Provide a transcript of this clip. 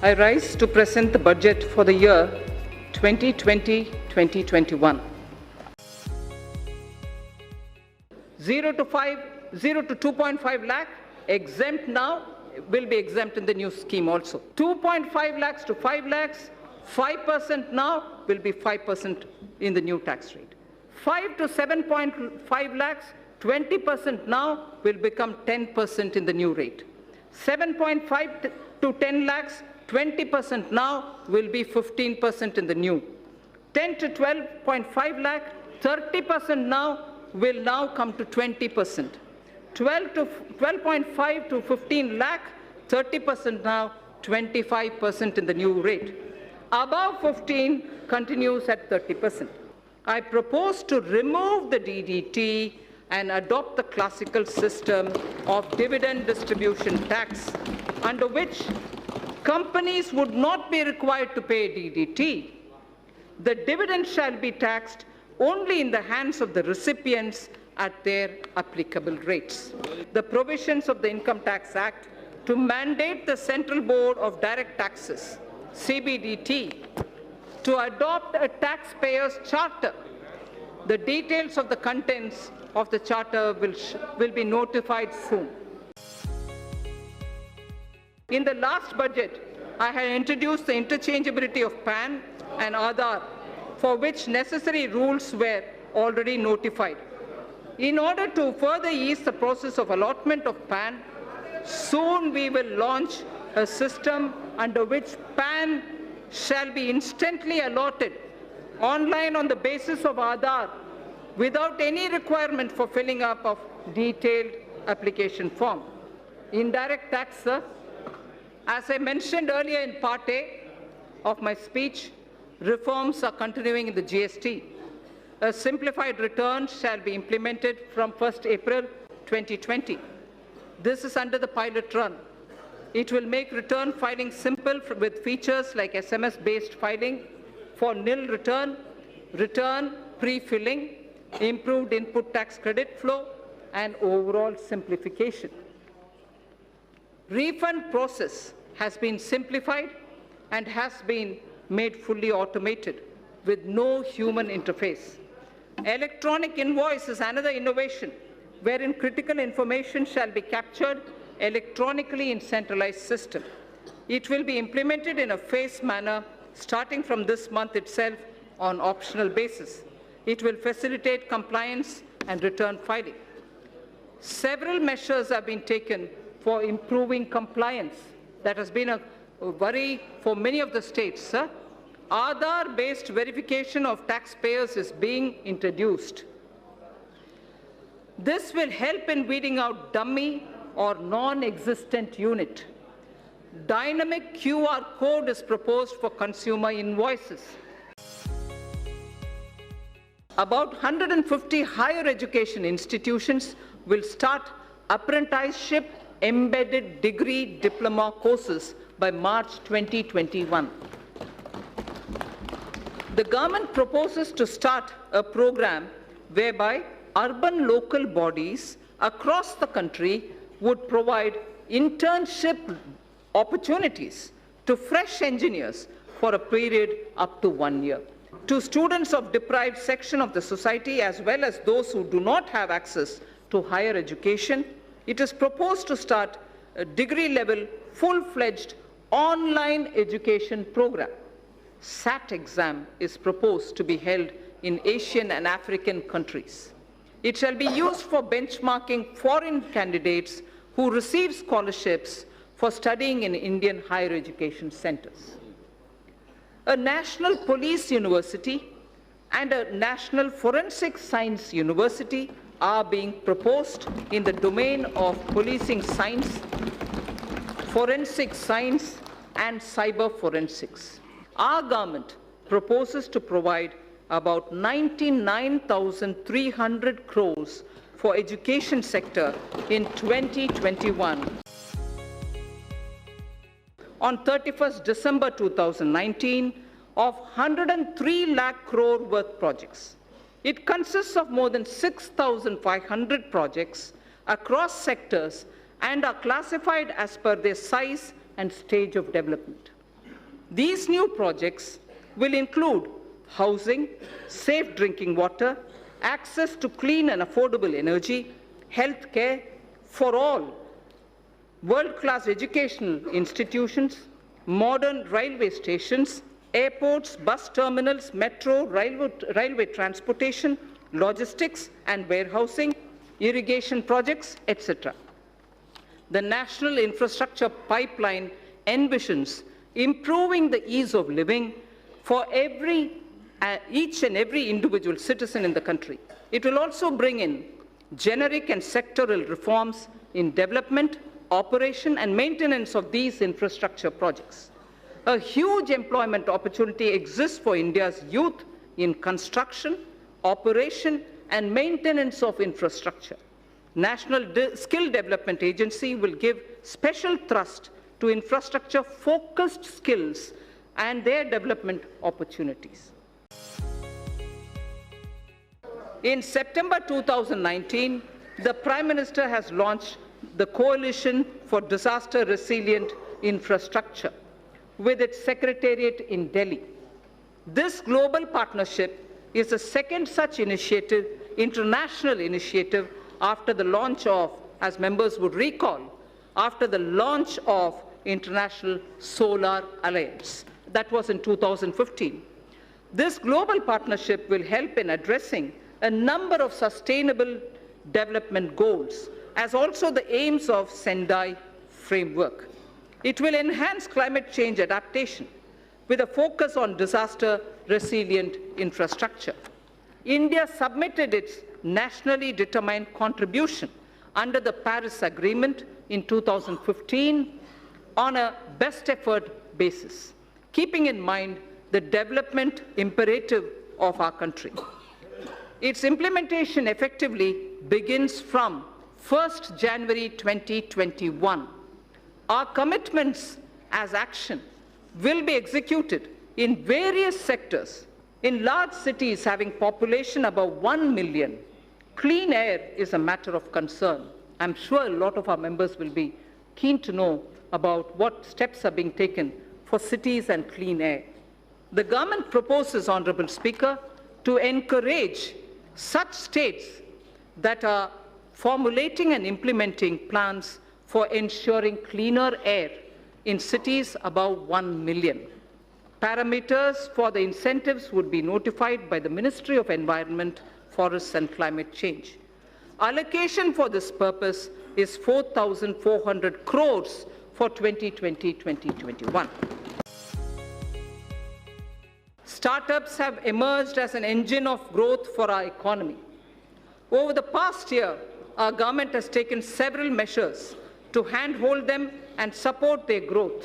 I rise to present the budget for the year 2020-2021. 0 to 2.5 lakh, exempt now, will be exempt in the new scheme also. 2.5 lakhs to 5 lakhs, 5% now will be 5% in the new tax rate. 5 to 7.5 lakhs, 20% now will become 10% in the new rate. 7.5 to 10 lakhs, 20% now will be 15% in the new. 10 to 12.5 lakh, 30% now will now come to 20%. 12.5 to 15 lakh, 30% now, 25% in the new rate. Above 15 continues at 30%. I propose to remove the DDT and adopt the classical system of dividend distribution tax, under which companies would not be required to pay DDT. The dividend shall be taxed only in the hands of the recipients at their applicable rates. The provisions of the Income Tax Act to mandate the Central Board of Direct Taxes, CBDT, to adopt a taxpayer's charter. The details of the contents of the charter will be notified soon. In the last budget, I had introduced the interchangeability of PAN and Aadhaar, for which necessary rules were already notified. In order to further ease the process of allotment of PAN, soon we will launch a system under which PAN shall be instantly allotted online on the basis of Aadhaar without any requirement for filling up of detailed application form. Indirect tax, sir. As I mentioned earlier in part A of my speech, reforms are continuing in the GST. A simplified return shall be implemented from 1st April 2020. This is under the pilot run. It will make return filing simple with features like SMS-based filing for nil return, return pre-filling, improved input tax credit flow, and overall simplification. Refund process has been simplified and has been made fully automated with no human interface. Electronic invoice is another innovation wherein critical information shall be captured electronically in centralized system. It will be implemented in a phased manner starting from this month itself on optional basis. It will facilitate compliance and return filing. Several measures have been taken for improving compliance. That has been a worry for many of the states, sir. Aadhaar-based verification of taxpayers is being introduced. This will help in weeding out dummy or non-existent unit. Dynamic QR code is proposed for consumer invoices. About 150 higher education institutions will start apprenticeship embedded degree diploma courses by March 2021. The government proposes to start a program whereby urban local bodies across the country would provide internship opportunities to fresh engineers for a period up to 1 year. To students of deprived section of the society as well as those who do not have access to higher education, it is proposed to start a degree-level, full-fledged online education program. SAT exam is proposed to be held in Asian and African countries. It shall be used for benchmarking foreign candidates who receive scholarships for studying in Indian higher education centers. A national police university and a national forensic science university are being proposed in the domain of policing science, forensic science, and cyber forensics. Our government proposes to provide about 99,300 crores for education sector in 2021. On 31st December 2019, of 103 lakh crore worth projects. It consists of more than 6,500 projects across sectors and are classified as per their size, and stage of development. These new projects will include housing, safe drinking water, access to clean and affordable energy, health care for all, world-class educational institutions, modern railway stations, airports, bus terminals, metro, railway transportation, logistics and warehousing, irrigation projects, etc. The National Infrastructure Pipeline envisions improving the ease of living for each and every individual citizen in the country. It will also bring in generic and sectoral reforms in development, operation and maintenance of these infrastructure projects. A huge employment opportunity exists for India's youth in construction, operation and maintenance of infrastructure. National Skill Development Agency will give special thrust to infrastructure-focused skills and their development opportunities. In September 2019, the Prime Minister has launched the Coalition for Disaster Resilient Infrastructure with its secretariat in Delhi. This global partnership is the second such initiative, international initiative, after the launch of, as members would recall, after the launch of International Solar Alliance. That was in 2015. This global partnership will help in addressing a number of sustainable development goals, as also the aims of Sendai framework. It will enhance climate change adaptation with a focus on disaster-resilient infrastructure. India submitted its nationally determined contribution under the Paris Agreement in 2015 on a best effort basis, keeping in mind the development imperative of our country. Its implementation effectively begins from 1st January 2021. Our commitments as action will be executed in various sectors. In large cities having population above 1 million, clean air is a matter of concern. I'm sure a lot of our members will be keen to know about what steps are being taken for cities and clean air. The government proposes, Honorable Speaker, to encourage such states that are formulating and implementing plans for ensuring cleaner air in cities above 1 million. Parameters for the incentives would be notified by the Ministry of Environment, Forests and Climate Change. Allocation for this purpose is 4,400 crores for 2020-2021. Startups have emerged as an engine of growth for our economy. Over the past year, our government has taken several measures to handhold them and support their growth.